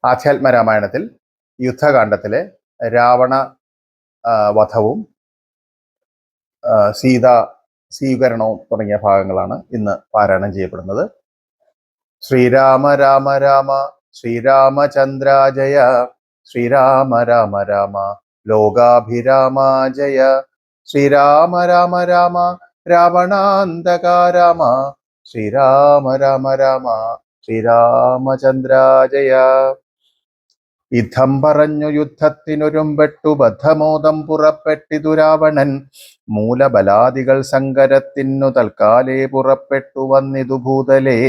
ആധ്യാത്മരാമായണത്തിൽ യുദ്ധകാണ്ഡത്തിലെ രാവണ വധവും സീതാ സ്വീകരണവും തുടങ്ങിയ ഭാഗങ്ങളാണ് ഇന്ന് പാരായണം ചെയ്യപ്പെടുന്നത്. ശ്രീരാമ രാമ രാമ ശ്രീരാമചന്ദ്ര ജയ, ശ്രീരാമ രാമ രാമ ലോകാഭിരാമ ജയ, ശ്രീരാമ രാമ രാമ രാവണാന്തക രാമ, ശ്രീരാമ രാമ രാമ ശ്രീരാമചന്ദ്ര ജയ. യുദ്ധം പറഞ്ഞു യുദ്ധത്തിനൊരുമ്പെട്ടു ബദ്ധമോദം പുറപ്പെട്ടിതു രാവണൻ, മൂലബലാദികൾ സങ്കരത്തിനു തൽക്കാലേ പുറപ്പെട്ടു വന്നിതു ഭൂതലേ.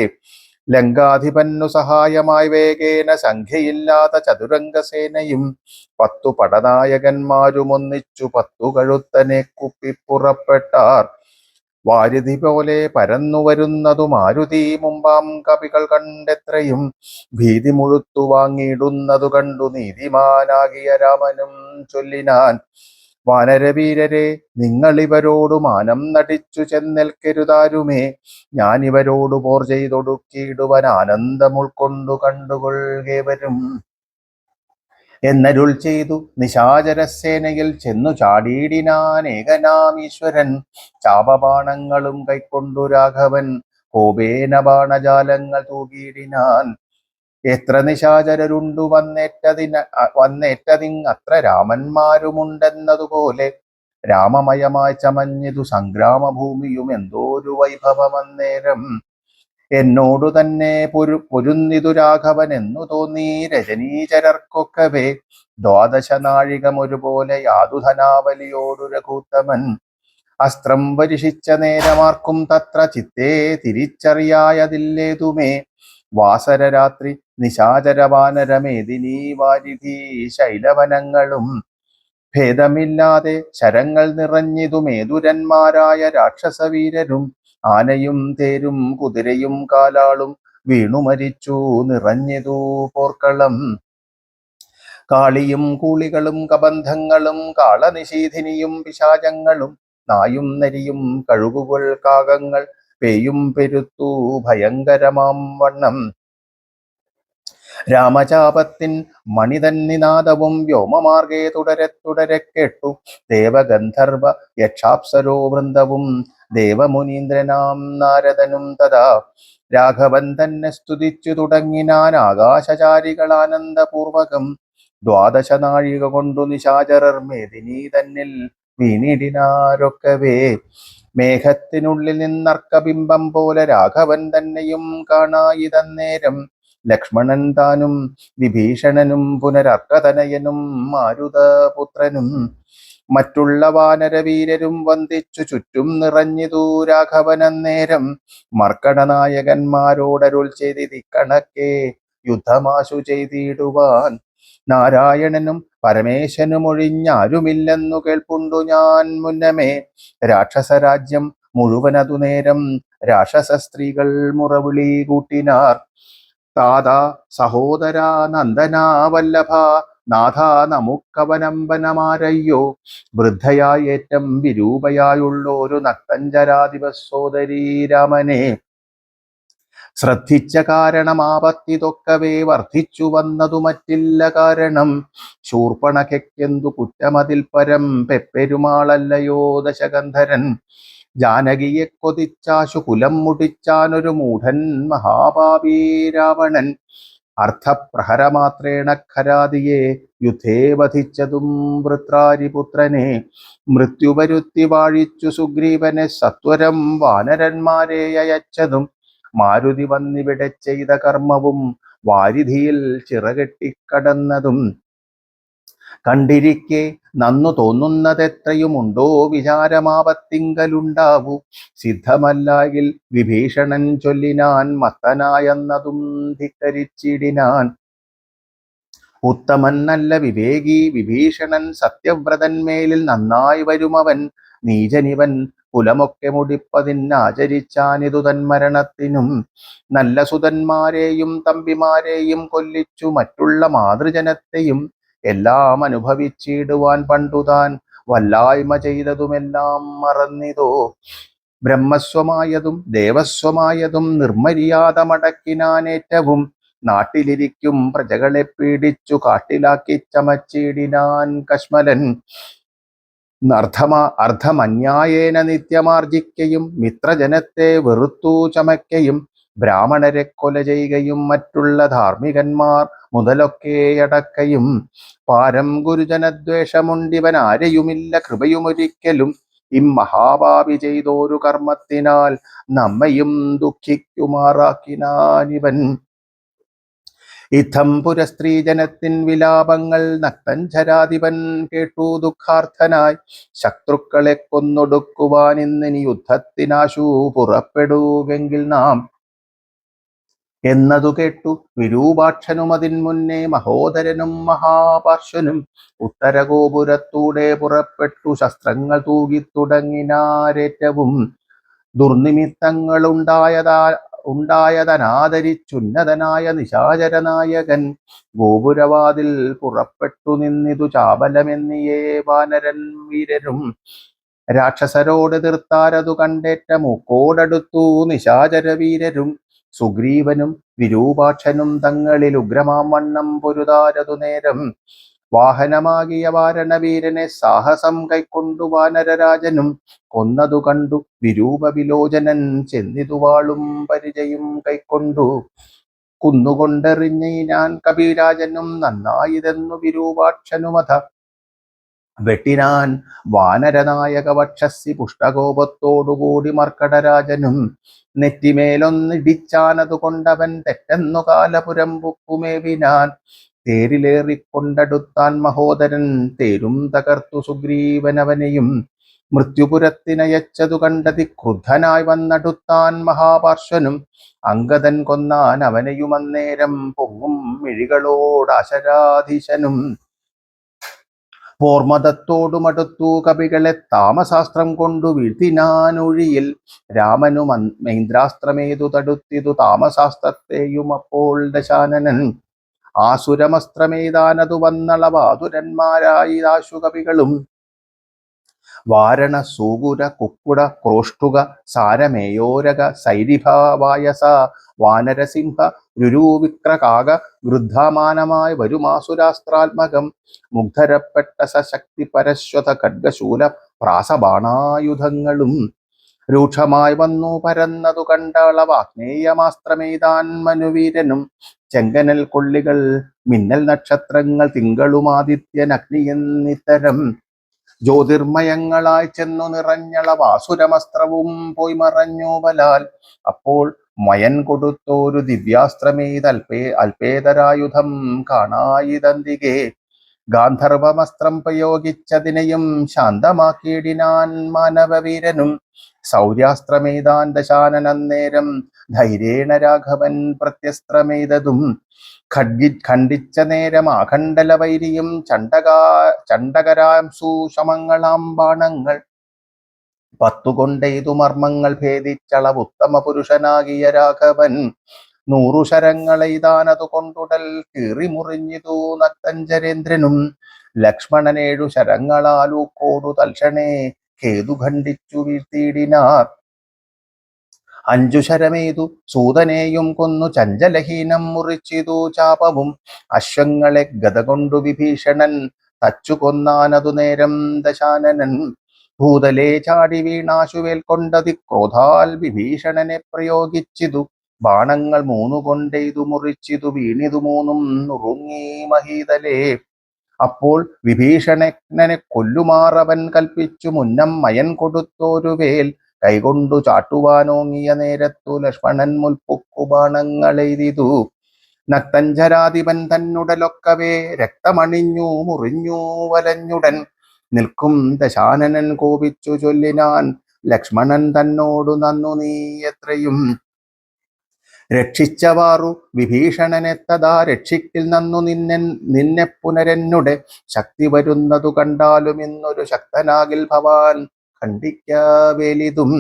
ലങ്കാധിപന്നു സഹായമായി വേഗേന സംഖ്യയില്ലാത്ത ചതുരംഗസേനയും 10 പടനായകന്മാരും ഒന്നിച്ചു 10 കഴുത്തനെ കുപ്പിപ്പുറപ്പെട്ടാർ. വാരുതി പോലെ പരന്നു വരുന്നതു മാരുതി മുമ്പാം കവികൾ കണ്ടെത്രയും, ഭീതി മുഴുത്തു വാങ്ങിയിടുന്നതു കണ്ടു നീതിമാനാകിയ രാമനും ചൊല്ലിനാൻ, വാനരവീരരെ നിങ്ങളിവരോടു മാനം നടിച്ചു ചെന്നേൽക്കരുതാരുമേ, ഞാനിവരോടു പോർ ചെയ്തൊടുക്കിയിടുവൻ ആനന്ദം ഉൾക്കൊണ്ടു കണ്ടുകൊള്ളുകേവരും എന്നരുൾ ചെയ്തു. നിശാചരസേനയിൽ ചെന്നു ചാടിയിടിനാൻ ഏകനാം ഈശ്വരൻ, ചാപബാണങ്ങളും കൈക്കൊണ്ടു രാഘവൻ കോപേന ബാണജാലങ്ങൾ തൂകിയിടിനാൻ. എത്ര നിശാചരരുണ്ടു വന്നേറ്റതിങ്ങത്ര രാമന്മാരുമുണ്ടെന്നതുപോലെ, രാമമയമായി ചമഞ്ഞിതു സംഗ്രാമഭൂമിയും എന്തോരു വൈഭവമന്നേരം. എന്നോടു തന്നെ പൊരുന്നിതു രാഘവൻ എന്നു തോന്നി രജനീചരർക്കൊക്കവേ, 12 നാഴികം ഒരുപോലെ യാതുധനാവലിയോടു രഘൂത്തമൻ. അസ്ത്രം വരിഷിച്ച നേരമാർക്കും തത്ര ചിത്തേ തിരിച്ചറിയായതില്ലേതുമേ, വാസരരാത്രി നിശാചരവാനരമേദിനീ വാരിധി ശൈലവനങ്ങളും, ഭേദമില്ലാതെ ശരങ്ങൾ നിറഞ്ഞിതു മേതുരന്മാരായ രാക്ഷസവീരരും, ആനയും തേരും കുതിരയും കാലാളും വീണു മരിച്ചു നിറഞ്ഞിതു പോർക്കളം. കാളിയും കൂളികളും കബന്ധങ്ങളും കാളനിശീധിനിയും പിശാചങ്ങളും, നായും നരിയും കഴുകുകൾ കാകങ്ങൾ പേയും പെരുത്തു ഭയങ്കരമാം വണ്ണം. രാമചാപത്തിൻ മണിതന്നിനാദവും വ്യോമമാർഗേ തുടരെ തുടരെ കേട്ടു, ദേവഗന്ധർവ യക്ഷാപ്സരോ വൃന്ദവും ദേവമുനീന്ദ്രനാം നാരദനും തഥാ. രാഘവൻ തന്നെ സ്തുതിച്ചു തുടങ്ങിനാൻ ആകാശചാരികൾ ആനന്ദപൂർവകം, 12 നാഴിക കൊണ്ടു നിശാചരർ മേദിനി തന്നിൽ വീണിടിനാരൊക്കവേ. മേഘത്തിനുള്ളിൽ നിന്നർക്കബിംബം പോലെ രാഘവൻ തന്നെയും കാണായിതന്നേരം, ലക്ഷ്മണൻ താനും വിഭീഷണനും പുനരർക്കതനയനും മാരുതപുത്രനും മറ്റുള്ള വാനരവീരരും വന്ദിച്ചു ചുറ്റും നിറഞ്ഞിതു രാഘവനന്നേരം. മർക്കടനായകന്മാരോടരുൾ ചെയ്തിക്കണക്കെ യുദ്ധമാശു ചെയ്തിടുവാൻ, നാരായണനും പരമേശനും ഒഴിഞ്ഞാരുമില്ലെന്നു കേൾപ്പുണ്ടു ഞാൻ മുന്നമേ. രാക്ഷസരാജ്യം മുഴുവനതു നേരം രാക്ഷസ സ്ത്രീകൾ മുറവിളി കൂട്ടിനാർ, താതാ സഹോദരാ നന്ദനാ വല്ലഭ നാഥ നമുക്കവനമ്പനമാരയ്യോ, വൃദ്ധയായി ഏറ്റം വിരൂപയായുള്ളൊരു നക്തഞ്ചരാധിപ സോദരീ രാമനെ. ശ്രദ്ധിച്ച കാരണം ആപത്തിതൊക്കവേ വർദ്ധിച്ചു വന്നതു മറ്റില്ല കാരണം, ശൂർപ്പണഖയ്ക്കെന്തു കുറ്റമതിൽ പരം പെപ്പെരുമാളല്ലയോ ദശകന്ധരൻ. ജാനകിയെ കൊതിച്ചാശു കുലം മുടിച്ചാനൊരു മൂഢൻ മഹാപാപീ രാവണൻ, അർത്ഥപ്രഹരമാത്രേണ ഖരാദിയെ യുദ്ധേ വധിച്ചതും വൃത്രാരിപുത്രനെ. മൃത്യുവരുത്തി വാഴിച്ചു സുഗ്രീവനെ സത്വരം വാനരന്മാരെ അയച്ചതും, മാരുതി വന്നിവിടെ ചെയ്ത കർമ്മവും വാരിധിയിൽ ചിറകെട്ടിക്കടന്നതും, കണ്ടിരിക്കെ നന്നു തോന്നുന്നതെത്രയുമുണ്ടോ വിചാരമാപത്തിങ്കലുണ്ടാവൂ. സിദ്ധമല്ലായിൽ വിഭീഷണൻ ചൊല്ലിനാൻ മത്തനായെന്നതും ധിക്കരിച്ചിടിനാൻ. ഉത്തമൻ നല്ല വിവേകി വിഭീഷണൻ, സത്യവ്രതന്മേലിൽ നന്നായി വരുമവൻ. നീചനിവൻ കുലമൊക്കെ മുടിപ്പതിനാചരിച്ചാനിതു തന്മരണത്തിനും, നല്ല സുതന്മാരെയും തമ്പിമാരെയും കൊല്ലിച്ചു മറ്റുള്ള മാതൃജനത്തെയും എല്ലാം അനുഭവിച്ചിടുവാൻ പണ്ടുതാൻ വല്ലായ്മ ചെയ്തതുമെല്ലാം മറന്നിതോ. ബ്രഹ്മസ്വമായതും ദേവസ്വമായതും നിർമര്യാദ മടക്കിനാനേറ്റവും, നാട്ടിലിരിക്കും പ്രജകളെ പീഡിച്ചു കാട്ടിലാക്കി ചമച്ചിടിനാൻ കശ്മലൻ. അർദ്ധമന്യായേന നിത്യമാർജിക്കയും മിത്രജനത്തെ വെറുത്തു ചമയ്ക്കയും ബ്രാഹ്മണരെ കൊല ചെയ്യുകയും മറ്റുള്ള ധാർമ്മികന്മാർ മുതലൊക്കെയടക്കയും പാരം ഗുരുജനദ്വേഷമുണ്ടിവൻ ആരെയുമില്ല കൃപയുമൊരിക്കലും ഇമ്മഹാഭാവി ചെയ്തോരു കർമ്മത്തിനാൽ നമ്മയും ദുഃഖിക്കുമാറാക്കിനാനിവൻ. ഇത്തം പുരസ്ത്രീജനത്തിൻ വിലാപങ്ങൾ നക്തഞ്ചരാധിപൻ കേട്ടു ദുഃഖാർത്ഥനായി. ശത്രുക്കളെ കൊന്നൊടുക്കുവാൻ ഇന്നിനി യുദ്ധത്തിനാശു പുറപ്പെടുവെങ്കിൽ നാം എന്നതു കേട്ടു വിരൂപാക്ഷനും അതിൻ മുന്നേ മഹോദരനും മഹാപാർശ്വനും ഉത്തരഗോപുരത്തൂടെ പുറപ്പെട്ടു ശസ്ത്രങ്ങൾ തൂകിത്തുടങ്ങിനാരേറ്റവും. ഉണ്ടായതനാദരിച്ചുന്നതനായ നിശാചരനായകൻ ഗോപുരവാതിൽ പുറപ്പെട്ടു നിന്നിതു ചാബലമെന്നിയേ വാനരൻ വീരരും. രാക്ഷസരോട് തീർത്താരതു കണ്ടേറ്റ മൂക്കോടടുത്തു നിശാചര വീരരും. സുഗ്രീവനും വിരൂപാക്ഷനും തങ്ങളിൽ ഉഗ്രമാം വണ്ണം പൊരുതാരതു നേരം. വാഹനമാകിയ വാരണവീരനെ സാഹസം കൈക്കൊണ്ടു വാനരരാജനും കൊന്നതു കണ്ടു വിരൂപ വിലോചനൻ ചെന്നിതു വാളും പരിചയും കൈക്കൊണ്ടു. കുന്നുകൊണ്ടെറിഞ്ഞാൻ കപിരാജനും നന്നായിതെന്നു വിരൂപാക്ഷനുമഥ വെട്ടിനാൻ വാനരനായക വക്ഷസ്സി പുഷ്ടകോപത്തോടുകൂടി മർക്കടരാജനും. നെറ്റിമേലൊന്നിടിച്ചാനതു കൊണ്ടവൻ തെറ്റെന്നു കാലപുരം പുക്കുമേവിനാൻ. തേരിലേറിക്കൊണ്ടടുത്താൻ മഹോദരൻ തേരും തകർത്തു സുഗ്രീവനവനെയും. മൃത്യുപുരത്തിനയച്ചതു കണ്ടതി ക്രുദ്ധനായി വന്നടുത്താൻ മഹാപാർശ്വനും. അംഗദൻ കൊന്നാൻ അവനെയുമന്നേരം പൊങ്ങും മിഴികളോടാശരാധീശനും. പോർമദത്തോടുമടുത്തു കപികളെ താമശാസ്ത്രം കൊണ്ടു വീഴ്ത്തിനാനൊഴിയിൽ. രാമനു മൈന്ദ്രാസ്ത്രമേതു തടുത്തിതു താമശാസ്ത്രത്തെയും അപ്പോൾ ദശാനനൻ. ആസുരമസ്ത്രമേതാനതു വന്നളവാതുരന്മാരായി ആശുകവികളും. വാരണ സൂകുര കുക്കുട ക്രോഷ്ടുക സാരമേയോരക സൈരിഭ വായസ വാനരസിംഹ രുരുവിക്രകാക ഗൃദ്ധാമാനമായി വരുമാസുരാസ്ത്രാത്മകം. മുഗ്ധരപ്പെട്ട സശക്തി പരശ്വത ഖഡ്ഗശൂല പ്രാസബാണായുധങ്ങളും. രൂക്ഷമായി വന്നു പരന്നതു കണ്ടളവാഗ്നേയമാസ്ത്രമേതാൻ മനുവീരനും. ചെങ്കനൽ കൊള്ളികൾ മിന്നൽ നക്ഷത്രങ്ങൾ തിങ്കളുമാദിത്യൻ അഗ്നിയെന്നിത്തരം ജ്യോതിർമയങ്ങളായി ചെന്നു നിറഞ്ഞള വാസുരമസ്ത്രവും പോയി മറഞ്ഞു ബലാൽ. അപ്പോൾ മയൻ കൊടുത്തോരു അല്പേതരായുധം കാണായിതന്തികെ. ഗാന്ധർവമസ്ത്രം പ്രയോഗിച്ചതിനെയും ശാന്തമാക്കിയിടിനാൻ മാനവവീരനും. സൗര്യാസ്ത്രമേതാൻ ദശാനനന്നേരം ധൈര്യേണ രാഘവൻ പ്രത്യസ്ത്രമേതതും. ഖണ്ഡിച്ച നേരം ആഖണ്ഡല വൈരിയും ചണ്ഡകരാംസു ശമങ്ങളാം ബാണങ്ങൾ. പത്തുകൊണ്ടെയ്തു മർമ്മങ്ങൾ ഭേദിച്ചളവുത്തമ പുരുഷനാകിയ രാഘവൻ. 100 ശരങ്ങളെയ്താനതു കൊണ്ടുടൽ കീറിമുറിഞ്ഞിതു നക്തഞ്ചരേന്ദ്രനും. ലക്ഷ്മണൻ 7 ശരങ്ങളാലൂക്കോടു തൽക്ഷണേ കേതു ഖണ്ഡിച്ചു വീഴ്ത്തിയിടിനാർ. 5 ശരമേതു സൂതനെയും കൊന്നു ചഞ്ചലഹീനം മുറിച്ചിതു ചാപവും. അശ്വങ്ങളെ ഗത കൊണ്ടു വിഭീഷണൻ തച്ചു കൊന്നാനതു നേരം ദശാനനൻ. ഭൂതലേ ചാടി വീണാശുവേൽ കൊണ്ടതി ക്രോധാൽ വിഭീഷണനെ പ്രയോഗിച്ചിതു. ബാണങ്ങൾ 3 കൊണ്ടെയ്തു മുറിച്ചിതു വീണിതു 3 നുറുങ്ങി മഹീതലേ. അപ്പോൾ വിഭീഷണനെ കൊല്ലുമാറവൻ കൽപ്പിച്ചു മുന്നം മയൻ കൊടുത്തോരു വേൽ. കൈകൊണ്ടു ചാട്ടുവാനോങ്ങിയ നേരത്തു ലക്ഷ്മണൻ മുൽപ്പുക്കു ബാണങ്ങളെയ്തിതു. നക്തഞ്ചരാധിപൻ തന്നുടലൊക്കവേ രക്തമണിഞ്ഞു മുറിഞ്ഞു വലഞ്ഞുടൻ. നിൽക്കും ദശാനനൻ കോപിച്ചു ചൊല്ലിനാൻ ലക്ഷ്മണൻ തന്നോടു നന്നു നീ എത്രയും രക്ഷിച്ചവാറു വിഭീഷണനെത്തതാ രക്ഷിക്കിൽ നന്നു നിന്നെ പുനരെന്നുടെ. ശക്തി വരുന്നതു കണ്ടാലും ഇന്നൊരു ശക്തനാകിൽ ഭവാൻ ഖണ്ഡിക്കവേലിതും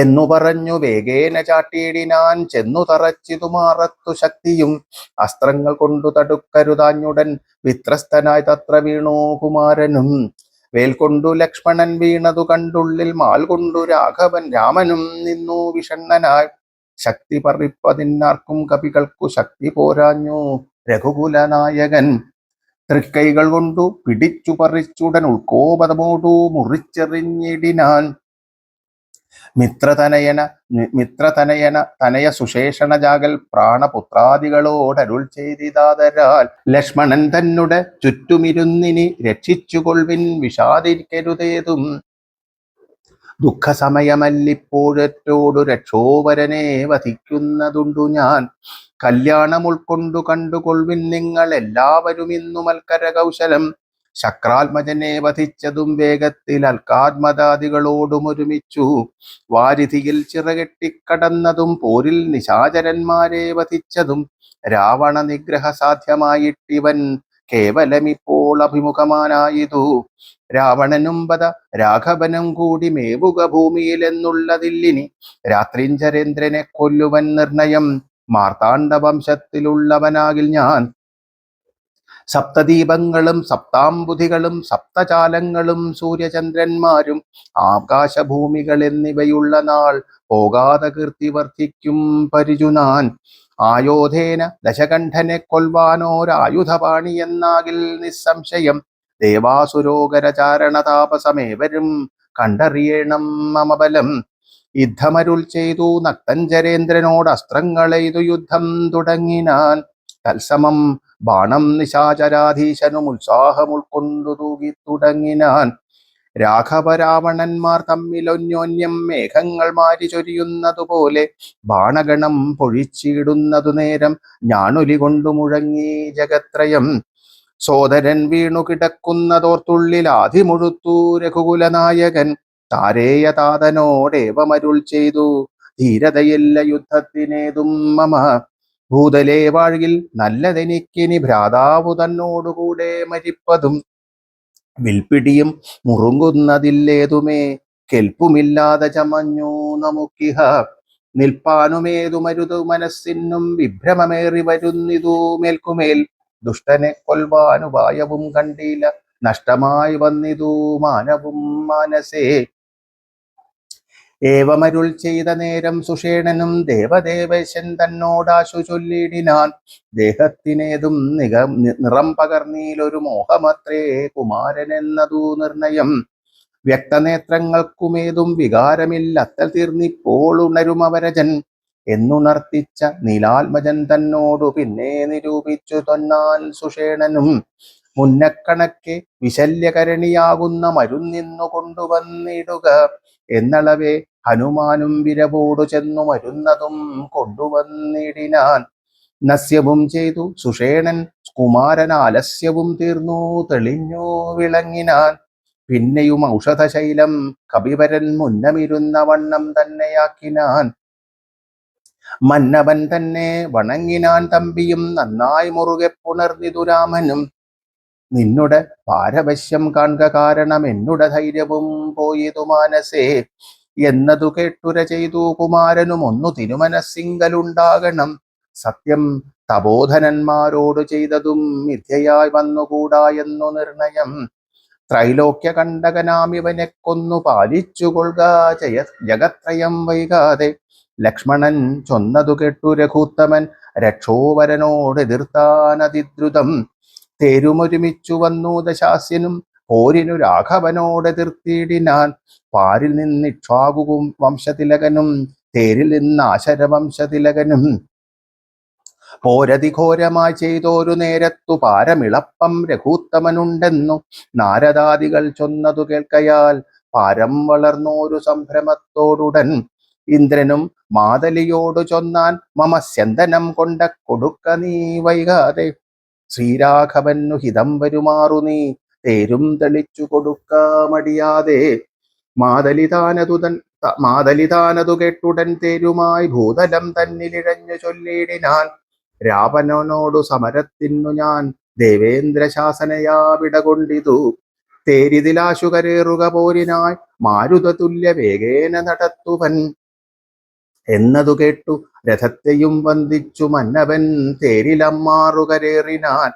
എന്നു പറഞ്ഞു വേഗേന ചാട്ടിയിടിനാൻ. ചെന്നു തറച്ചിതു മാറത്തു ശക്തിയും. അസ്ത്രങ്ങൾ കൊണ്ടു തടുക്കരുതാഞ്ഞുടൻ വിത്രസ്തനായി തത്ര വീണു കുമാരനും. വേൽ കൊണ്ടു ലക്ഷ്മണൻ വീണതു കണ്ടുള്ളിൽ മാൽ കൊണ്ടു രാമനും നിന്നു വിഷണ്ണനായി. ശക്തി പറിപ്പതിനാർക്കും കവികൾക്കു ശക്തി പോരാഞ്ഞു. രഘുകുലനായകൻ തൃക്കൈകൾ കൊണ്ടു പിടിച്ചു പറിച്ചുടൻ ഉൾക്കോപതമോടു മുറിച്ചെറിഞ്ഞിടിനാൻ. മിത്രതനയന തനയ സുശേഷണ ജാഗൽ പ്രാണപുത്രാദികളോടരുൾ ചെയ്തിതാതരാൽ, ലക്ഷ്മണൻ തന്നെ ചുറ്റുമിരുന്നിനി രക്ഷിച്ചുകൊള്ളിൻ വിഷാദിക്കരുതേതും. ദുഃഖസമയമല്ലിപ്പോഴറ്റോടു രക്ഷോവരനെ വധിക്കുന്നതുണ്ടു ഞാൻ. കല്യാണം ഉൾക്കൊണ്ടു കണ്ടുകൊള്ളിൻ നിങ്ങൾ എല്ലാവരും ഇന്നു മൽക്കര കൗശലം. ശക്രാത്മജനെ വധിച്ചതും വേഗത്തിൽ അൽക്കാത്മദാദികളോടും ഒരുമിച്ചു. വാരിധിയിൽ ചിറകെട്ടിക്കടന്നതും പോരിൽ നിശാചരന്മാരെ വധിച്ചതും രാവണ നിഗ്രഹ സാധ്യമായിട്ടിവൻ കേവലമിപ്പോൾ അഭിമുഖമാനായിതു. രാവണനും വധ രാഘവനും കൂടി മേവുക ഭൂമിയിൽ എന്നുള്ളതില്ലിനി. രാത്രിഞ്ചരേന്ദ്രനെ കൊല്ലുവൻ നിർണയം. മാർത്താണ്ഡ വംശത്തിലുള്ളവനാകിൽ ഞാൻ. സപ്തദീപങ്ങളും സപ്താംബുധികളും സപ്തചാലങ്ങളും സൂര്യചന്ദ്രന്മാരും ആകാശഭൂമികൾ എന്നിവയുള്ള നാൾ പോകാതെ കീർത്തി വർദ്ധിക്കും പരിചുനാൻ. ആയോധേന ദശകണ്ഠനെ കൊൽവാനോരായുധപാണി എന്നാകിൽ നിസ്സംശയം. ദേവാസുരോഗരചാരണതാപസമേവരും കണ്ടറിയണം മമബലം. യുദ്ധമരുൾ ചെയ്തു നക്തഞ്ചരേന്ദ്രനോട് അസ്ത്രങ്ങളെയ്തു യുദ്ധം തുടങ്ങിനാൻ. തത്സമം ബാണം നിശാചരാധീശനും ഉത്സാഹം ഉൾക്കൊണ്ടു തൂകി തുടങ്ങിനാൻ. രാഘവരാവണന്മാർ തമ്മിലൊന്യോന്യം മേഘങ്ങൾ മാരി ചൊരിയുന്നതുപോലെ ബാണഗണം പൊഴിച്ചിടുന്നതു നേരം ഞാണൊലി കൊണ്ടു മുഴങ്ങി ജഗത്രയം. സോദരൻ വീണു കിടക്കുന്നതോർത്തുള്ളിൽ ആധിമുഴുത്തു രഘുകുലനായകൻ. താരേയ താതനോടേവമരുൾ ചെയ്തു, ധീരതയില്ല യുദ്ധത്തിനേതും മമ. ഭൂതലേ വാഴ്കിൽ നല്ലതെനിക്കിനി ഭ്രാതാവു തന്നോടുകൂടെ മരിപ്പതും. വിൽപ്പിടിയും മുറുങ്ങുന്നതില്ലേതുമേ കെൽപ്പുമില്ലാതെ ചമഞ്ഞു നമുക്കിഹ. നിൽപ്പാനുമേതു മരുതു മനസ്സിനും വിഭ്രമമേറി വരുന്നിതു മേൽക്കുമേൽ. ദുഷ്ടനെ കൊൽവാനുപായവും കണ്ടില്ല, നഷ്ടമായി വന്നിതു മാനവും മാനസേ. ഏവമരുൾ ചെയ്ത നേരം സുഷേണനും ദേവദേവേശൻ തന്നോടാശു ചൊല്ലിടിനാൻ. ദേഹത്തിനേതും നിറം പകർന്നീലൊരു മോഹമത്രേ കുമാരൻ എന്നതു നിർണയം. വ്യക്തനേത്രങ്ങൾക്കുമേതും വികാരമില്ലത്തൽ തീർന്നിപ്പോൾ ഉണരുമവരജൻ എന്നുണർത്തിച്ച നീലാത്മജൻ തന്നോടു പിന്നെ നിരൂപിച്ചു തൊന്നാൻ സുഷേണനും. മുന്നക്കണക്കെ വിശല്യകരണിയാകുന്ന മരുന്നിന്നു കൊണ്ടുവന്നിടുക എന്നളവേ ഹനുമാനും വിരവോടു ചെന്നു മരുന്നതും കൊണ്ടുവന്നിടിനാൻ. നസ്യവും ചെയ്തു സുഷേണൻ കുമാരൻ ആലസ്യവും തീർന്നു തെളിഞ്ഞു വിളങ്ങിനാൻ. പിന്നെയും ഔഷധശൈലം കപിവരൻ മുന്നമിരുന്ന വണ്ണം തന്നെയാക്കിനാൻ. മന്നവൻ തന്നെ വണങ്ങിനാൻ തമ്പിയും നന്നായി മുറുകെ പുണർന്നിതു രാമനും. നിന്നുടെ പാരവശ്യം കാൺക കാരണം എന്നുടെ ധൈര്യവും പോയതു മാനസേ എന്നതു കേട്ടുര ചെയ്തു കുമാരനും ഒന്നു തിരുമനസ്സിങ്കലുണ്ടാകണം. സത്യം തപോധനന്മാരോട് ചെയ്തതും മിഥ്യയായി വന്നുകൂടാ എന്നു നിർണയം. ത്രൈലോക്യ കണ്ടകനാമിവനെ കൊന്നു പാലിച്ചുകൊള്ളുക ജഗത്രയം വൈകാതെ. ലക്ഷ്മണൻ ചൊന്നതു കേട്ടു രഘുത്തമൻ രക്ഷോവരനോട് എതിർത്താൻ അതിദ്രുതം. തേരുമൊരുമിച്ചു വന്നു ദശാസ്യനും പോരിനു രാഘവനോടെതിർത്തിയിടിനാൻ. പാരിൽ നിന്ന് ഇക്ഷ്വാകുവും വംശതിലകനും തേരിൽ നിന്ന് ആശരവംശതിലകനും. പോരതിഘോരമായി ചെയ്തോരു നേരത്തു പാരമിളപ്പം രഘുത്തമനുണ്ടെന്നു നാരദാദികൾ ചൊന്നതു കേൾക്കയാൽ പാരം വളർന്നോരു സംഭ്രമത്തോടുടൻ. ഇന്ദ്രനും മാതലിയോടു ചൊന്നാൻ, മമ സ്യന്തനം കൊണ്ട കൊടുക്ക നീ വൈകാതെ. ശ്രീരാഘവനു ഹിതം വരുമാറു നീ തേരും തെളിച്ചു കൊടുക്ക മടിയാതെ. മാതലിതാനതു കേട്ടുടൻ തേരുമായി ഭൂതലം തന്നിലിഴഞ്ഞു ചൊല്ലിടിനാൻ. രാവണനോടു സമരത്തിനു ഞാൻ ദേവേന്ദ്ര ശാസനയാ വിടകൊണ്ടിതു. തേരിതിലാശു കരേറുക പോരിനായി മാരുത തുല്യ വേഗേന നടത്തുവൻ എന്നതു കേട്ടു രഥത്തെയും വന്ദിച്ചു മന്നവൻ തേരിലമ്മാറു കരേറിനാൻ.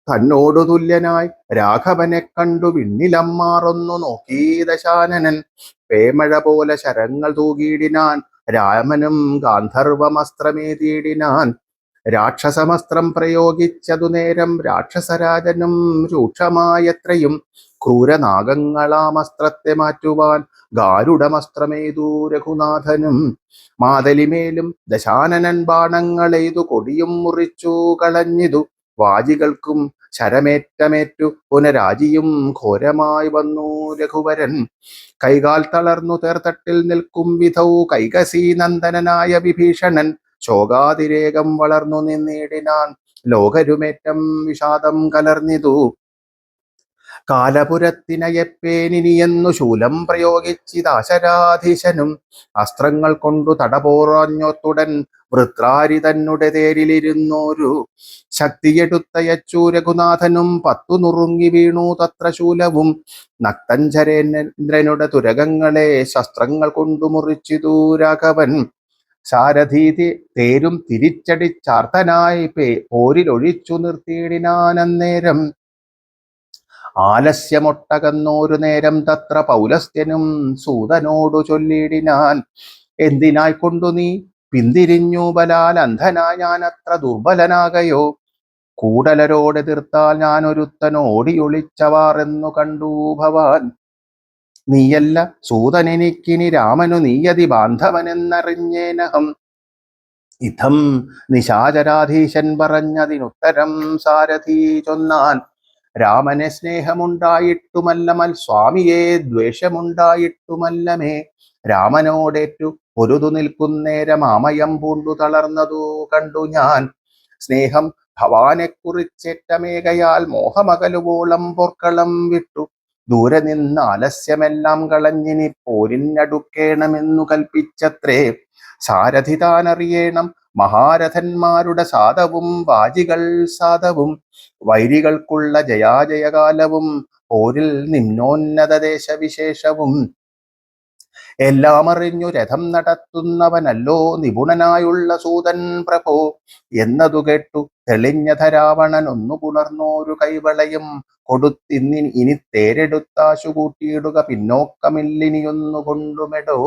തന്നോടു തുല്യനായി രാഘവനെ കണ്ടു വിണ്ണിലമ്മാറൊന്നു നോക്കി ദശാനനൻ. പേമഴ പോലെ ശരങ്ങൾ തൂകിയിടിനാൻ. രാമനും ഗാന്ധർവമസ്ത്രമേതീടിനാൻ. രാക്ഷസമസ്ത്രം പ്രയോഗിച്ചതു നേരം രാക്ഷസരാജനും രൂക്ഷമായത്രയും. ക്രൂരനാഗങ്ങളാമസ്ത്രത്തെ മാറ്റുവാൻ ഗാരുഡമസ്ത്രമേതു രഘുനാഥനും. മാതലിമേലും ദശാനനൻ ബാണങ്ങളെയ്തു കൊടിയും മുറിച്ചു കളഞ്ഞിതു. വാജികൾക്കും ശരമേറ്റമേറ്റു പുനരാജിയും ഘോരമായി വന്നു രഘുവരൻ. കൈകാൽ തളർന്നു തേർത്തട്ടിൽ നിൽക്കും വിധൗ കൈകസീ നന്ദനനായ വിഭീഷണൻ ശോകാതിരേകം വളർന്നു നിന്നിടിനാൻ. ലോകരുമേറ്റം വിഷാദം കലർന്നിതു. കാലപുരത്തിനയപ്പേനിനിയെന്നു ശൂലം പ്രയോഗിച്ചിതാശരാധീശനും. അസ്ത്രങ്ങൾ കൊണ്ടു തടപോറഞ്ഞൊത്തുടൻ വൃത്രാരി തന്നെ തേരിലിരുന്നോരു. ശക്തിയെടുത്തയച്ചു രഘുനാഥനും 10 നുറുങ്ങി വീണു തത്ര ശൂലവും. നക്തഞ്ചരേന്ദ്രനുടെ തുരകങ്ങളെ ശസ്ത്രങ്ങൾ കൊണ്ടു മുറിച്ചിതു രാഘവൻ. സാരഥി തേരും തിരിച്ചടിച്ചാർത്തനായി പോരിലൊഴിച്ചു നിർത്തിയിടിനാനന്നേരം. ആലസ്യമൊട്ടകന്നോരു നേരം തത്ര പൗലസ്ത്യനും സൂതനോടു ചൊല്ലിടിനാൻ. എന്തിനായിക്കൊണ്ടു നീ പിന്തിരിഞ്ഞു ബലാൽ അന്ധനായ ഞാനത്ര ദുർബലനാകയോ? കൂടലരോടെതിർത്താൽ ഞാനൊരുത്തനോടിയൊളിച്ചവാർ എന്നു കണ്ടു ഭവാൻ. നീയല്ല സൂതനെനിക്കിനി രാമനു നീയതി ബാന്ധവനെന്നറിഞ്ഞേനഹം. ഇത്തം നിശാചരാധീശൻ പറഞ്ഞതിനുത്തരം സാരഥി ചൊന്നാൻ. രാമനെ സ്നേഹമുണ്ടായിട്ടുമല്ല സ്വാമിയെ ദ്വേഷമുണ്ടായിട്ടുമല്ലമേ. രാമനോടേറ്റു പൊരുതു നിൽക്കുന്നേരം ആമയം പൂണ്ടു തളർന്നതു കണ്ടു ഞാൻ. സ്നേഹം ഭവാനെക്കുറിച്ചേറ്റമേകയാൽ മോഹമകലുവോളം പോർക്കളം വിട്ടു. ദൂരെ നിന്ന് ആലസ്യമെല്ലാം കളഞ്ഞിനി പോരിനടുക്കേണമെന്നു കൽപ്പിച്ചത്രേ. സാരഥി താനറിയേണം മഹാരഥന്മാരുടെ സാധവും വാജികൾ സാധവും. വൈരികൾക്കുള്ള ജയാജയകാലവും പോരിൽ നിമ്നോന്നത ദേശവിശേഷവും. എല്ലാം അറിഞ്ഞു രഥം നടത്തുന്നവനല്ലോ നിപുണനായുള്ള സൂതൻ പ്രഭോ. എന്നതു കേട്ടു തെളിഞ്ഞ രാവണൻ ഒന്നു പുണർന്നോരു കൈവളയും ഇനി തേരെടുത്താശു കൂട്ടിയിടുക പിന്നോക്കമില്ലിനിയൊന്നു കൊണ്ടുമെടോ.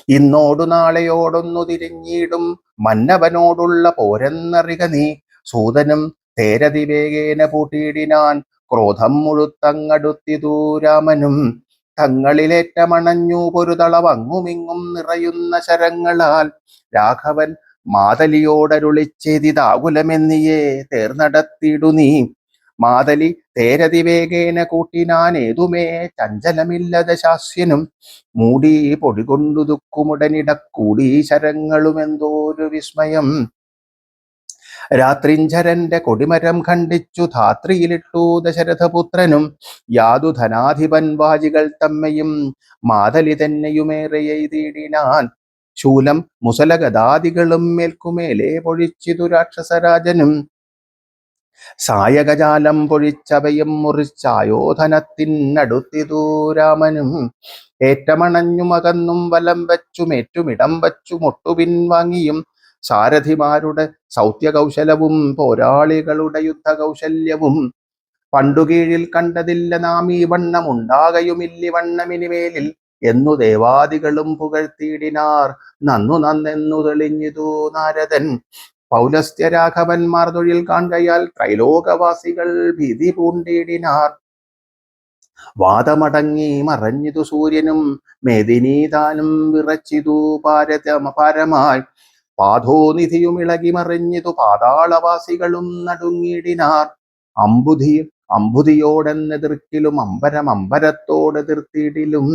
ഇന്നോടു നാളെയോടൊന്നു തിരിഞ്ഞിടും മന്നവനോടുള്ള പോരെന്നറിക നീ. സൂതനും തേരതിവേഗേന പൂട്ടിയിടിനാൻ. ക്രോധം മുഴുത്തങ്ങടുത്തിതു രാമനും. തങ്ങളിലേറ്റമണഞ്ഞു പൊരുതളവങ്ങുമിങ്ങും നിറയുന്ന ശരങ്ങളാൽ. രാഘവൻ മാതലിയോടരുളിച്ചെയ്തിതാകുലമെന്നിയേ തേർനടത്തിയിടു നീ. മാതലി തേരതിവേഗേന കൂട്ടിനാൻ ഏതുമേ ചഞ്ചലമില്ലത ശാസ്യനും. മൂടി പൊടികൊണ്ടു ദുഃഖുമുടനിടക്കൂടി ശരങ്ങളുമെന്തോരു വിസ്മയം. രാത്രിഞ്ചരന്റെ കൊടിമരം ഖണ്ഡിച്ചു ധാത്രിയിലിട്ടു ദശരഥപുത്രനും. യാതു ധനാധിപൻ വാജികൾ തമ്മയും മാതലി തന്നെയുമേറെ എയ്തിടിനാൻ. ശൂലം മുസലഗദാദികളും മേൽക്കുമേലെ പൊഴിച്ചിതു രാക്ഷസരാജനും. സായകജാലം പൊഴിച്ചവയും മുറിച്ചായോധനത്തിനടുത്തിതു രാമനും. ഏറ്റമണഞ്ഞും അകന്നും വലം വച്ചുമേറ്റുമിടം വച്ചു മുട്ടുപിൻവാങ്ങിയും. സാരഥിമാരുടെ സൗത്യകൗശലവും പോരാളികളുടെ യുദ്ധകൗശല്യവും. പണ്ടുകീഴിൽ കണ്ടതില്ല നാം ഈ വണ്ണമുണ്ടാകയുമില്ലി വണ്ണമിനിമേലിൽ എന്നു ദേവാദികളും പുകഴ്ത്തിയിടിനാർ. നന്നെന്നു തെളിഞ്ഞിതു നാരദൻ. പൗലസ്ത്യ രാഘവന്മാർ തൊഴിൽ കാൺകയാൽ ത്രൈലോകവാസികൾ ഭീതി പൂണ്ടിടിനാർ. വാദമടങ്ങി മറഞ്ഞിതു സൂര്യനും മേദിനീതാനും വിറച്ചിതു പാരമായി. പാധോനിധിയും ഇളകി മറിഞ്ഞിതു പാതാളവാസികളും നടുങ്ങിടിനാർ. അമ്പുതിയോടെന്നെതിർക്കിലും അമ്പരത്തോടെതിർത്തിടിലും.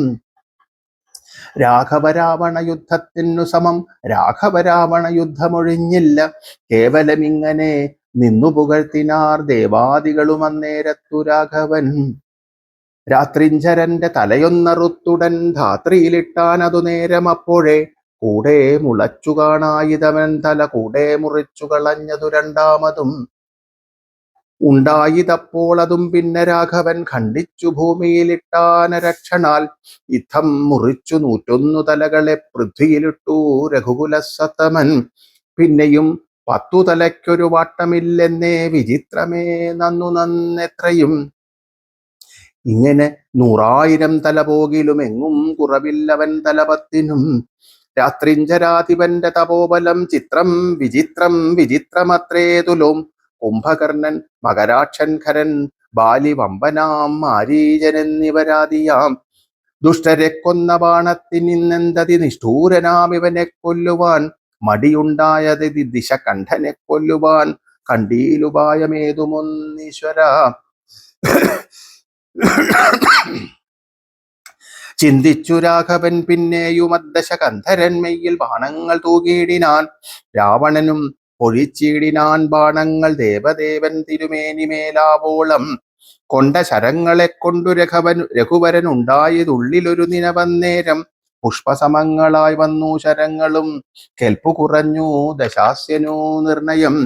രാഘവരാവണ യുദ്ധത്തിനു സമം രാഘവരാവണ യുദ്ധമൊഴിഞ്ഞില്ല. കേവലമിങ്ങനെ നിന്നു പുകഴ്ത്തിനാർ ദേവാദികളും അന്നേരത്തു രാഘവൻ. രാത്രിഞ്ചരന്റെ തലയൊന്നറുത്തുടൻ ധാത്രിയിലിട്ടാനതു നേരം അപ്പോഴേ. കൂടെ മുളച്ചു കാണായിതവൻ തല കൂടെ മുറിച്ചു കളഞ്ഞതു രണ്ടാമതും. ഉണ്ടായിതപ്പോൾ അതും പിന്നെ രാഘവൻ ഖണ്ഡിച്ചു ഭൂമിയിലിട്ടാനരക്ഷണാൽ. യുദ്ധം മുറിച്ചു 101 തലകളെ പൃഥ്വിയിലിട്ടു രഘുകുലസത്തമൻ. പിന്നെയും 10 തലയ്ക്കൊരു വാട്ടമില്ലെന്നേ വിചിത്രമേ നന്നെത്രയും. ഇങ്ങനെ 100,000 തല പോകിലും എങ്ങും കുറവില്ലവൻ തലപത്തിനും. രാത്രിഞ്ചരാധിപന്റെ തപോബലം ചിത്രം വിചിത്രം വിചിത്രമത്രേതുലോം. കുംഭകർണൻ, മകരാക്ഷൻ, ഖരൻ, ബാലി, വമ്പനാം, മാരീചൻ എന്നിവരാദിയാം ദുഷ്ടരെ കൊന്ന ബാണത്തിനിന്നെന്തതി നിഷ്ഠൂരനാം ഇവനെ കൊല്ലുവാൻ മടിയുണ്ടായത് ദിശ കണ്ഠനെ കൊല്ലുവാൻ കണ്ടീലുപായമേതുമൊന്നീശ്വര. ചിന്തിച്ചു രാഘവൻ പിന്നെയും അദ്ദശകന്ധരൻ മെയ്യിൽ ബാണങ്ങൾ തൂകിയിടിനാൻ. രാവണനും പൊഴിച്ചിടിനാൻ ബാണങ്ങൾ ദേവദേവൻ തിരുമേനിമേലാവോളം. കൊണ്ട ശരങ്ങളെ കൊണ്ടു രഘുവരൻ ഉണ്ടായതുള്ളിലൊരു നിനവന്നേരം. പുഷ്പസമങ്ങളായി വന്നു ശരങ്ങളും കെൽപ്പു കുറഞ്ഞു ദശാസ്യനു നിർണയം.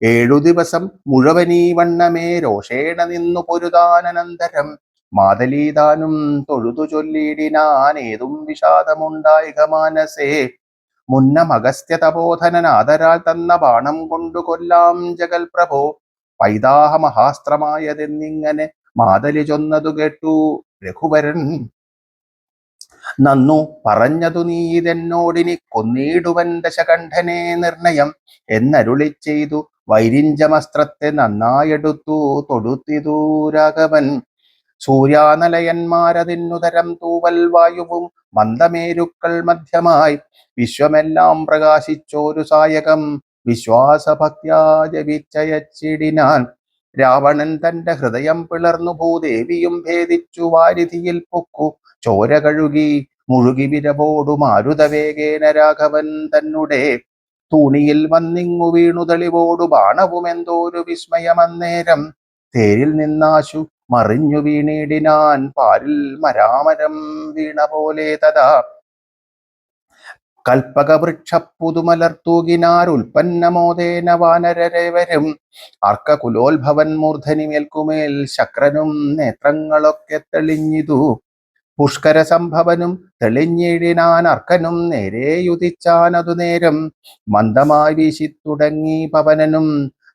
7 ദിവസം മുഴുവനീ വണ്ണമേ രോഷേണ നിന്നു പൊരുതാനന്തരം. മാതലീതാനും തൊഴുതു ചൊല്ലിയിടിനാൻ ഏതും വിഷാദമുണ്ടായിക മാനസേ. മുന്നം അഗസ്ത്യ തപോധനൻ ആദരാൽ തന്ന ബാണം കൊണ്ടു കൊല്ലാം ജഗൽ പ്രഭോ. പൈതാഹ മഹാസ്ത്രമായതെന്നിങ്ങനെ മാതലി ചൊന്നതു കേട്ടു രഘുവരൻ. നന്നു പറഞ്ഞതു നീ ഇതെന്നോടിനി കൊന്നീടുവൻ ദശകണ്ഠനെ നിർണയം എന്നരുളി ചെയ്തു വൈരിഞ്ചമസ്ത്രത്തെ നന്നായെടുത്തു തൊടുത്തിതു രാഘവൻ. സൂര്യാനലയന്മാരതിന്നുതരം തൂവൽ വായുവും മന്ദമേരുക്കൾ മധ്യമായി വിശ്വമെല്ലാം പ്രകാശിച്ചോരു സായകം വിശ്വാസഭക്ത്യാ ജപിച്ചയച്ചിടിനാൻ. രാവണൻ തന്റെ ഹൃദയം പിളർന്നു ഭൂദേവിയും ഭേദിച്ചു വാരിധിയിൽ പൊക്കു ചോര കഴുകി മുഴുകി വിരവോടു മാരുതവേഗേന രാഘവൻ തന്നെ തൂണിയിൽ വന്നിങ്ങു വീണു തെളിവോടു ബാണവുമെന്തോരു വിസ്മയമന്നേരം. തേരിൽ നിന്നാശു മറിഞ്ഞു വീണിടിനാൻ പാരിൽ മരാമരം വീണ പോലെ തഥാ. കൽപ്പകവൃക്ഷപ്പുതുമലർത്തൂകിനാർ ഉൽപ്പന്നമോദേന വാനരരേവരും. അർക്കകുലോത്ഭവൻ മൂർധനിമേൽക്കുമേൽ ശക്രനും നേത്രങ്ങളൊക്കെ തെളിഞ്ഞിതു. പുഷ്കര സംഭവനും തെളിഞ്ഞിടിനാൻ അർക്കനും നേരെയുദിച്ചാനതു നേരം. മന്ദമായി വീശിത്തുടങ്ങി പവനനും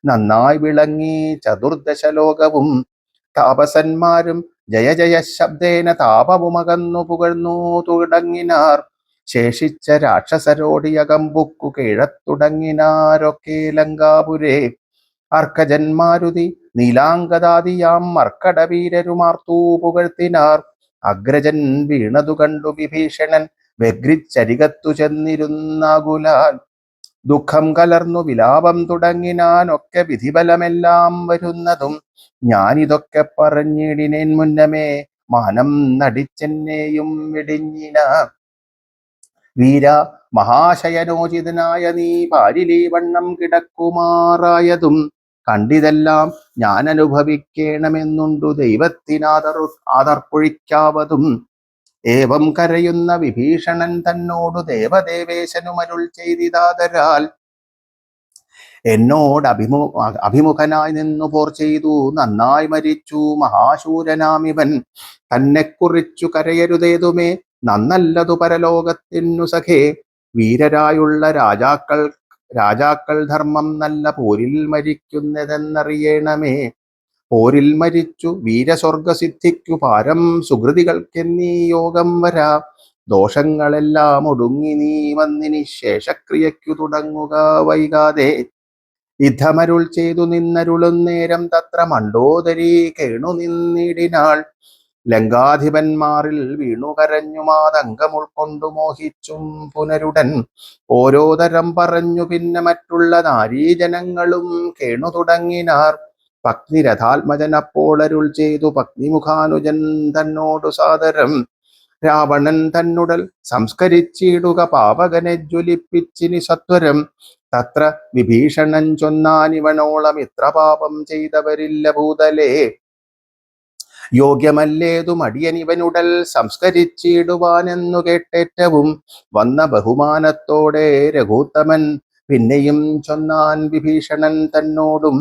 നന്നായി വിളങ്ങി ചതുർദശലോകവും. താപസന്മാരും ജയ ജയ ശബ്ദേന താപവുമകന്നു പുകഴ്ന്നു തുടങ്ങിനാർ. ശേഷിച്ച രാക്ഷസരോടിയകമ്പുക്കു കീഴത്തുടങ്ങിനാരൊക്കെ ലങ്കാപുരേ. അർക്കജന്മാരുതി നീലാംഗദാദിയാം മർക്കടവീരരുമാർത്തു പുകഴ്ത്തിനാർ. അഗ്രജൻ വീണതു കണ്ടു വിഭീഷണൻ വ്യഗ്രിച്ചരികത്തു ചെന്നിരുന്നാകുലാൽ. ദുഃഖം കലർന്നു വിലാപം തുടങ്ങിനാൻ ഒക്കെ വിധിബലമെല്ലാം വരുന്നതും. ഞാനിതൊക്കെ പറഞ്ഞിടിനേൻ മുന്നമേ മാനം നടിച്ചെന്നെയും വെടിഞ്ഞിന. വീര മഹാശയനോചിതനായ നീ പാരിലീ വണ്ണം കിടക്കുമാറായതും കണ്ടിതെല്ലാം ഞാൻ അനുഭവിക്കണമെന്നുണ്ടു ദൈവത്തിനാദർപ്പൊഴിക്കാവതും. ഏവം കരയുന്ന വിഭീഷണൻ തന്നോടു ദേവദേവേശനുമരുൾ ചെയ്തിതാദരാൽ. എന്നോട് അഭിമുഖനായി നിന്നു പോർ ചെയ്തു നന്നായി മരിച്ചു മഹാശൂരനാമിവൻ. തന്നെ കുറിച്ചു കരയരുതേതുമേ നന്നല്ലതു പരലോകത്തിനു സഖേ. വീരരായുള്ള രാജാക്കൾ ധർമ്മം നല്ല പോരിൽ മരിക്കുന്നതെന്നറിയണമേ. പോരിൽ മരിച്ചു വീരസ്വർഗസിദ്ധിക്കു പാരം സുഹൃതികൾക്കെന്നീ യോഗം വരാ. ദോഷങ്ങളെല്ലാം ഒടുങ്ങി നീ വന്നിനി ശേഷക്രിയയ്ക്കു തുടങ്ങുക വൈകാതെ. യുദ്ധമരുൾ ചെയ്തു നിന്നരുളും നേരം തത്ര മണ്ഡോദരി കേണു നിന്നിടിനാൾ. ലങ്കാധിപന്മാരിൽ വീണു കരഞ്ഞു മാതങ്കം ഉൾക്കൊണ്ടു മോഹിച്ചും പുനരുടൻ. ഓരോ തരം പറഞ്ഞു പിന്നെ മറ്റുള്ള നാരീജനങ്ങളും കേണു തുടങ്ങിനാർ. പത്നി രഥാത്മജൻ അപ്പോൾ അരുൾ ചെയ്തു പത്നിമുഖാനുജൻ തന്നോടു സാദരം. രാവണൻ തന്നുടൽ സംസ്കരിച്ചിടുക പാവകനെ ജ്വലിപ്പിച്ചിനി സത്വരം. തത്ര വിഭീഷണൻ ചൊന്നാനിവനോളം ഇത്ര പാപം ചെയ്തവരില്ല ഭൂതലേ. യോഗ്യമല്ലേതും അടിയനിവനുടൽ സംസ്കരിച്ചിടുവാനെന്നു കേട്ടേറ്റവും വന്ന ബഹുമാനത്തോടെ രഘൂത്തമൻ പിന്നെയും ചൊന്നാൻ വിഭീഷണൻ തന്നോടും.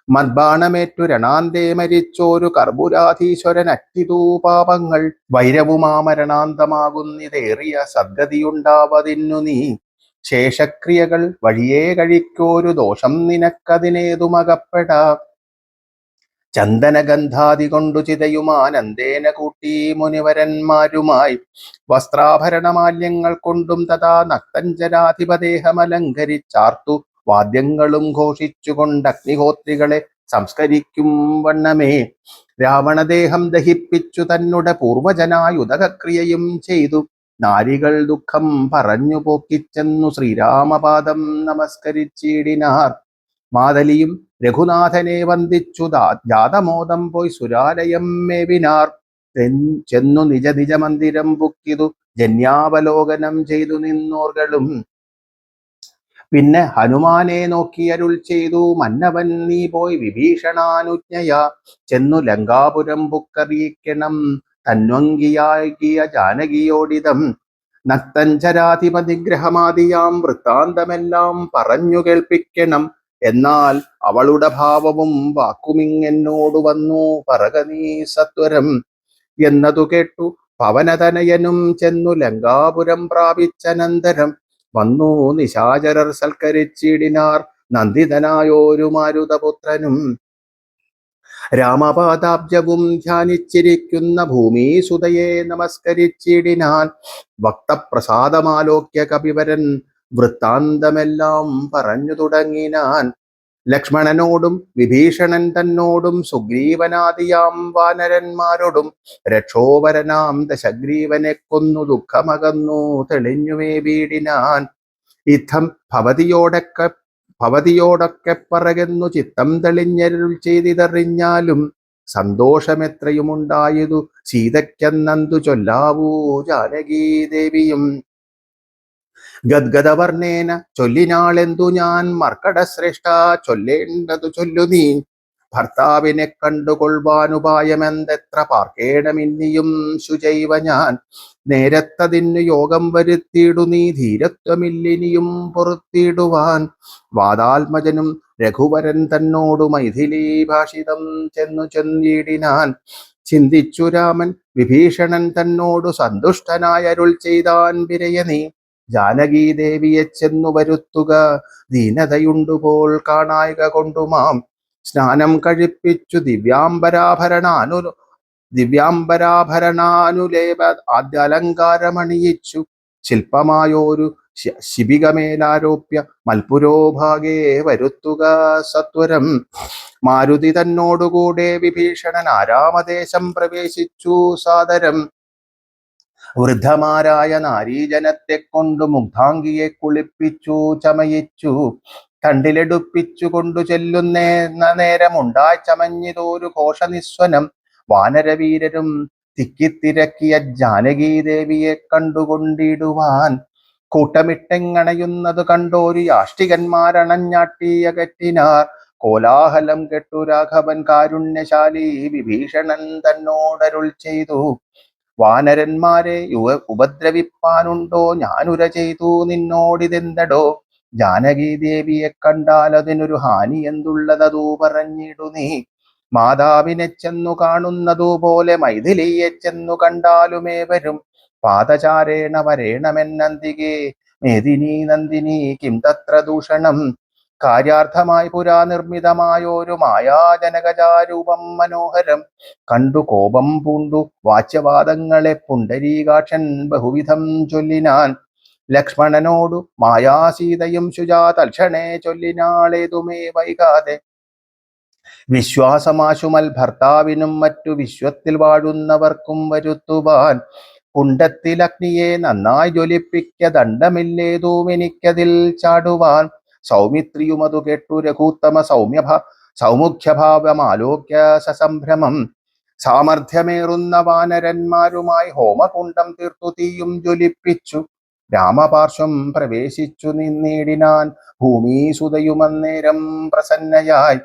മദ്ബാണമേറ്റു രണാന്തേ മരിച്ചോരു കർബുരാധീശ്വരൻ അറ്റിതൂ പാപങ്ങൾ. വൈരവുമാമരണാന്തമാകുന്നിതേറിയ സദ്ഗതിയുണ്ടാവതിന്നു നീ. ശേഷക്രിയകൾ വഴിയേ കഴിക്കോരു ദോഷം നിനക്കതിനേതുമകപ്പെടാ. ചന്ദനഗന്ധാദി കൊണ്ടു ചിതയുമാനന്ദേന കൂട്ടി മുനിവരന്മാരുമായി വസ്ത്രാഭരണമാല്യങ്ങൾ കൊണ്ടും തഥാ നക്തഞ്ചരാധിപദേഹമലങ്കരിച്ചാർത്തു വാദ്യങ്ങളും ഘോഷിച്ചുകൊണ്ട് അഗ്നിഹോത്രികളെ സംസ്കരിക്കും വണ്ണമേ രാവണദേഹം ദഹിപ്പിച്ചു തന്നെ പൂർവജനായുധക്രിയയും ചെയ്തു നാരികൾ ദുഃഖം പറഞ്ഞു പോക്കിച്ചെന്നു ശ്രീരാമപാദം നമസ്കരിച്ചിടിനാർ. മാതലിയും രഘുനാഥനെ വന്ദിച്ചു ജാതമോദം പോയി സുരാലയം മേവിനാർ. ചെന്നു നിജ നിജ മന്ദിരം പുക്കിതു ജന്യാവലോകനം ചെയ്തു നിന്നോർകളും. പിന്നെ ഹനുമാനെ നോക്കി അരുൾ ചെയ്തു, മന്നവൻ നീ പോയി വിഭീഷണാനുജ്ഞയാ ചെന്നു ലങ്കാപുരം പുക്കറിയിക്കണം തന്വങ്കിയാകിയ ജാനകിയോടിതം. നക്തഞ്ചരാധിപനിഗ്രഹമാദിയാം വൃത്താന്തമെല്ലാം പറഞ്ഞു കേൾപ്പിക്കണം. എന്നാൽ അവളുടെ ഭാവവും വാക്കുമിങ്ങെന്നോട് വന്നു പറക നീ സത്വരം എന്നതു കേട്ടു പവനതനയനും ചെന്നു ലങ്കാപുരം പ്രാപിച്ചനന്തരം വന്നു നിശാചരർ സൽക്കരിച്ചിടിനാർ നന്ദിതനായോരു മാരുതപുത്രനും. രാമപാദാബ്ജവും ധ്യാനിച്ചിരിക്കുന്ന ഭൂമിസുതയെ നമസ്കരിച്ചിടിനാൻ. ഭക്തപ്രസാദമാലോക്യ കപിവരൻ വൃത്താന്തമെല്ലാം പറഞ്ഞു തുടങ്ങിനാൻ. ലക്ഷ്മണനോടും വിഭീഷണൻ തന്നോടും സുഗ്രീവനാദിയാം വാനരന്മാരോടും രക്ഷോവരനാം ദശഗ്രീവനെ കൊന്നു ദുഃഖമകന്നു തെളിഞ്ഞുമേ വീടിനാൻ. യുദ്ധം ഭവതിയോടൊക്കെ പറകുന്നു ചിത്തം തെളിഞ്ഞരുൾ ചെയ്തിതറിഞ്ഞാലും സന്തോഷമെത്രയുമുണ്ടായതു സീതയ്ക്കെന്നന്തു ചൊല്ലാവൂ ജാനകീ ദേവിയും. ഗദ്ഗദവർണ്ണേന ചൊല്ലിനാളെന്തു ഞാൻ മർക്കടശ്രേഷ്ഠ ചൊല്ലേണ്ടതു ചൊല്ലു നീ. ഭർത്താവിനെ കണ്ടുകൊള്ളുവാനുപായമെന്തെത്ര പാർക്കേണമിന്നിയും ശുചൈവ ഞാൻ. നേരത്തതിന്നു യോഗം വരുത്തിയിടു നീ ധീരത്വമില്ലിനിയും പൊറുത്തിടുവാൻ. വാദാത്മജനും രഘുവരൻ തന്നോടു മൈഥിലീ ഭാഷിതം ചെന്നു ചൊല്ലിടിനാൻ. ചിന്തിച്ചു രാമൻ വിഭീഷണൻ തന്നോടു സന്തുഷ്ടനായ അരുൾ ചെയ്താൻ, വിരയനീ ജാനകീ ദേവിയെ ചെന്നു വരുത്തുക. ദീനതയുണ്ടുപോൽ കാണായിക കൊണ്ടുമാം സ്നാനം കഴിപ്പിച്ചു ദിവ്യാംബരാഭരണാനുലേപ ആദ്യാലങ്കാരമണിയിച്ചു ശില്പമായോരു ശിബികമേലാരോപ്യ മൽപുരോഭാഗേ വരുത്തുക സത്വരം. മാരുതി തന്നോടുകൂടെ വിഭീഷണൻ ആരാമദേശം പ്രവേശിച്ചു സാദരം. വൃദ്ധമാരായ നാരീജനത്തെ കൊണ്ടു മുഗ്ധാംഗിയെ കുളിപ്പിച്ചു ചമയിച്ചു തണ്ടിലെടുപ്പിച്ചു കൊണ്ടു ചെല്ലുന്ന നേരമുണ്ടായി ചമഞ്ഞിതോരു ഘോഷനിസ്വനം. വാനരവീരരും തിക്കിത്തിരക്കിയ ജാനകീ ദേവിയെ കണ്ടുകൊണ്ടിടുവാൻ കൂട്ടമിട്ടെങ്ങണയുന്നത് കണ്ടോരു യാഷ്ടികന്മാരണഞ്ഞാട്ടിയകറ്റിനാർ. കോലാഹലം കെട്ടു രാഘവൻ കാരുണ്യശാലി വിഭീഷണൻ തന്നോടരുൾ ചെയ്തു, വാനരന്മാരെ ഉപദ്രവിപ്പാനുണ്ടോ? ഞാനുര ചെയ്തു നിന്നോടിതെന്തടോ? ജാനകീ ദേവിയെ കണ്ടാൽ അതിനൊരു ഹാനി എന്തുള്ളതൂ പറഞ്ഞിടു നീ. മാതാവിനെ ചെന്നു കാണുന്നതു പോലെ മൈഥിലിയെ ചെന്നു കണ്ടാലുമേവരും പാദചാരേണ വരേണമെന്നന്തികെ മേദിനി നന്ദിനി കിം തത്ര ദൂഷണം. കാര്യാർത്ഥമായി പുരാ നിർമ്മിതമായോരു മായാജനകജാരൂപം മനോഹരം കണ്ടു കോപം പൂണ്ടു വാച്യവാദങ്ങളെ പുണ്ടരീകാക്ഷൻ ബഹുവിധം ചൊല്ലിനാൻ. ലക്ഷ്മണനോടു മായാസീതയും ശുചാ തൽക്ഷണേ ചൊല്ലിനാളേതുമേ വൈകാതെ. വിശ്വാസമാശുമൽ ഭർത്താവിനും മറ്റു വിശ്വത്തിൽ വാഴുന്നവർക്കും വരുത്തുവാൻ. കുണ്ടത്തിലഗ്നിയെ നന്നായി ജ്വലിപ്പിക്ക ദണ്ഡമില്ലേതുമെനിക്കതിൽ ചാടുവാൻ. സൗമിത്രിയുമതു കേട്ടു രഘൂത്തമ സൗമുഖ്യഭാവമാലോക്യ സസംഭ്രമം. സാമർഥ്യമേറുന്ന വാനരന്മാരുമായി ഹോമകുണ്ടം തീർത്തു തീയും ജ്വലിപ്പിച്ചു രാമപാർശ്വം പ്രവേശിച്ചു നിന്നിടിനാൻ. ഭൂമിസുതയുമന്നേരം പ്രസന്നയായി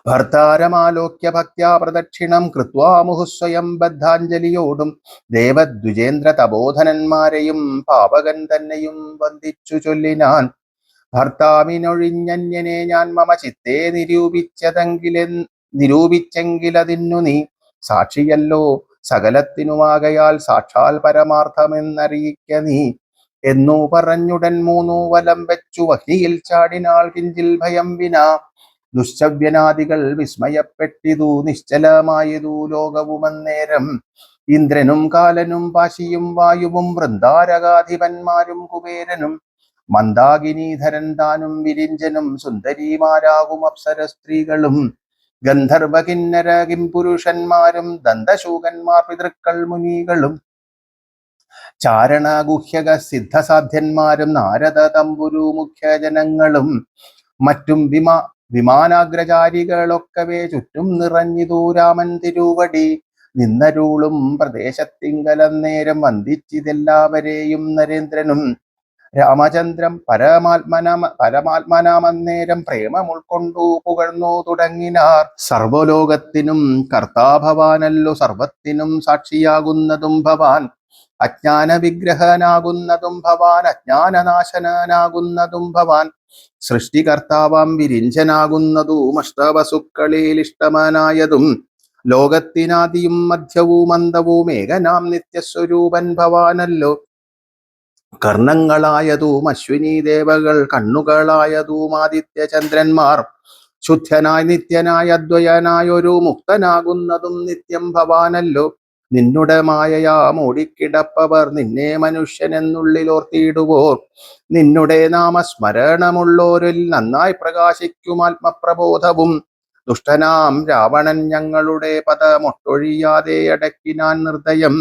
ഭർത്താരമാലോക്യ ഭക്ത്യാ പ്രദക്ഷിണം കൃത്വാ മുഹുസ്വയം ബദ്ധാഞ്ജലിയോടും ദേവദ്വിജേന്ദ്ര തപോധനന്മാരെയും പാവകൻ തന്നെയും വന്ദിച്ചു ചൊല്ലിനാൻ. ഭർത്താവിനൊഴിഞ്ഞന്യനെ ഞാൻ മമ ചിത്തെ നിരൂപിച്ചെങ്കിലതിന്നു നീ സാക്ഷിയല്ലോ സകലത്തിനുമാകയാൽ സാക്ഷാൽ പരമാർത്ഥമെന്നറിയിക്ക നീ എന്നു പറഞ്ഞുടൻ മൂന്നു വലം വെച്ചു വഹിയിൽ ചാടിനാൾ കിഞ്ചിൽ ഭയം വിനാ. ദുശ്ശവ്യനാദികൾ വിസ്മയപ്പെട്ടിതു നിശ്ചലമായതു ലോകവുമന്നേരം. ഇന്ദ്രനും കാലനും പാശിയും വായുവും വൃന്ദാരകാധിപന്മാരും കുബേരനും മന്ദാകിനീധരൻ താനും വിരിഞ്ചനും സുന്ദരീമാരാകും അപ്സര സ്ത്രീകളും ഗന്ധർവ കിന്നര കിംപുരുഷന്മാരും ദന്തശൂകന്മാർ പിതൃക്കൾ മുനികളും ചാരണ ഗുഹ്യക സിദ്ധസാധ്യന്മാരും നാരദ തമ്പുരു മുഖ്യജനങ്ങളും മറ്റും വിമാനാഗ്രചാരികളൊക്കവേ ചുറ്റും നിറഞ്ഞിതു രാമൻ തിരുവടി നിന്നരുളും പ്രദേശത്തിങ്കലന്നേരം വന്ദിച്ചിതെല്ലാവരെയും നരേന്ദ്രനും. രാമചന്ദ്രം പരമാത്മനാമന്നേരം പ്രേമം ഉൾക്കൊണ്ടു പുകഴ്ന്നു തുടങ്ങിനാർ. സർവലോകത്തിനും കർത്താഭവാനല്ലോ, സർവത്തിനും സാക്ഷിയാകുന്നതും ഭവാൻ, അജ്ഞാന വിഗ്രഹനാകുന്നതും ഭവാൻ, അജ്ഞാനനാശനാകുന്നതും ഭവാൻ, സൃഷ്ടികർത്താവാം വിരിഞ്ചനാകുന്നതും അഷ്ടവസുക്കളിൽ ഇഷ്ടമനായതും ലോകത്തിനാദിയും മധ്യവും അന്തവും ഏകനാം നിത്യസ്വരൂപൻ ഭവാനല്ലോ. കർണങ്ങളായതും അശ്വിനി ദേവകൾ, കണ്ണുകളായതും ആദിത്യചന്ദ്രന്മാർ, ശുദ്ധനായി നിത്യനായ അദ്വയനായൊരു മുക്തനാകുന്നതും നിത്യം ഭവാനല്ലോ. നിന്നുടെ മായയാ മൂടിക്കിടപ്പവർ നിന്നെ മനുഷ്യനെന്നുള്ളിലോർത്തിയിടുവോർ, നിന്നുടെ നാമസ്മരണമുള്ളോരിൽ നന്നായി പ്രകാശിക്കും ആത്മപ്രബോധവും. ദുഷ്ടനാം രാവണൻ ഞങ്ങളുടെ പദമൊട്ടൊഴിയാതെ അടക്കിനാൻ നിർദ്ദയം,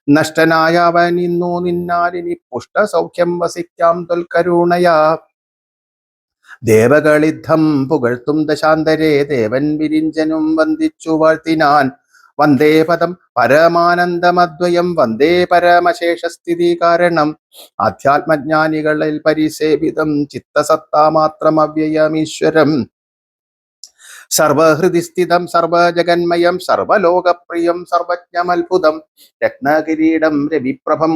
നഷ്ടനായ അവൻ ഇന്നു നിന്നാലിനി പുഷ്ടസൗഖ്യം വസിക്കാം തൊൽക്കരുണയാ. ദേവകളിദ്ധം പുകഴ്ത്തും ദശാന്തരെ ദേവൻ വിരിഞ്ചനും വന്ദിച്ചു വാഴ്ത്തിനാൻ. വന്ദേ പദം പരമാനന്ദമദ്വയം, വന്ദേ പരമശേഷസ്ഥിതി കാരണം, ആധ്യാത്മജ്ഞാനികളിൽ പരിസേവിതം ചിത്തസത്താമാത്രം അവ്യയമീശ്വരം. സർവഹൃദി സ്ഥിതം സർവജഗന്മയം സർവലോകപ്രിയം സർവജ്ഞമത്ഭുതം, രത്നകിരീടം രവിപ്രഭം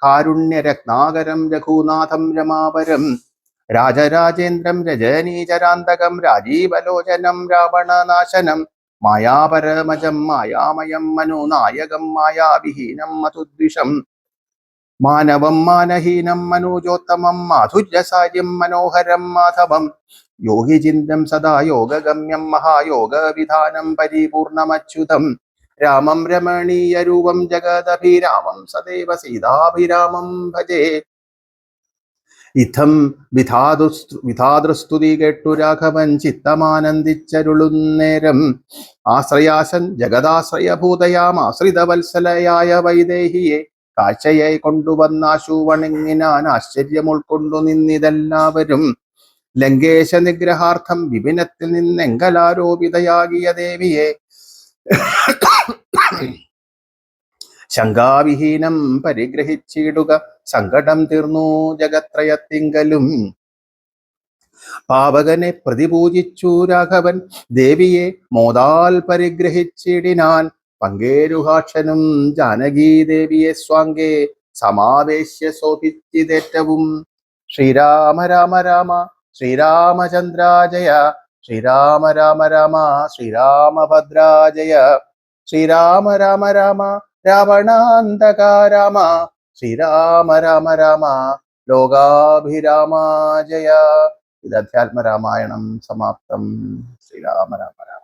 കാരുണ്യരത്നാകരം രഘുനാഥം രമാപരം, രാജരാജേന്ദ്രം രജനീചരാന്തകം രാജീവലോചനം രാവണനാശനം, മായാപരമജം മായാമയം മനോനായകം മായാവിഹീനം മധുദ്വിഷം, മാനവം മാനഹീനം മനോജോത്തമം മാധുര്യസാര്യം മനോഹരം മാധവം, യോഗിചിന്തം സദാ യോഗഗമ്യം മഹായോഗവിധാനം പരിപൂർണമച്യുതം, രാമം രമണീയരൂപം ജഗദഭിരാമം സദൈവ സീതാഭിരാമം ഭജേ. ഇത്തം വിധാതൃസ്തുതി കേട്ടു രാഘവൻ ചിത്തമാനന്ദിച്ചരുളുന്നേരം, ആശ്രയാസൻ ജഗദാശ്രയഭൂതയാം ആശ്രിതവത്സലയായ വൈദേഹിയെ കാഴ്ചയായി കൊണ്ടുവന്നാശു വണങ്ങിനാൻ. ആശ്ചര്യം ഉൾക്കൊണ്ടു നിന്നിതെല്ലാവരും ലങ്കേശ നിഗ്രഹാർത്ഥം വിപിനത്തിൽ നിന്നെങ്കലാരോപിതയാകിയ ദേവിയെ ശങ്കാവിഹീനം പരിഗ്രഹിച്ചിടുക, സങ്കടം തീർന്നു ജഗത്രയത്തിങ്കലും. പാവകനെ പ്രതിപൂജിച്ചു രാഘവൻ ദേവിയെ മോദാൽ പരിഗ്രഹിച്ചിടിനാൻ. പങ്കേരുഹാക്ഷനും ജാനകീ ദേവിയെ സ്വാംഗേ സമാവേശ്യ ശോഭിച്ചിതേറ്റവും. ശ്രീരാമ രാമ രാമ ശ്രീരാമചന്ദ്രാജയ, ശ്രീരാമ രാമ രാമ ശ്രീരാമഭദ്രാജയ, ശ്രീരാമ രാമ രാമ രാവണാന്തക രാമ, ശ്രീരാമ രാമ രാമ ലോകാഭിരാമ ജയ. ഇത് അധ്യാത്മരാമായണം സമാപ്തം. ശ്രീരാമ രാമ രാമ.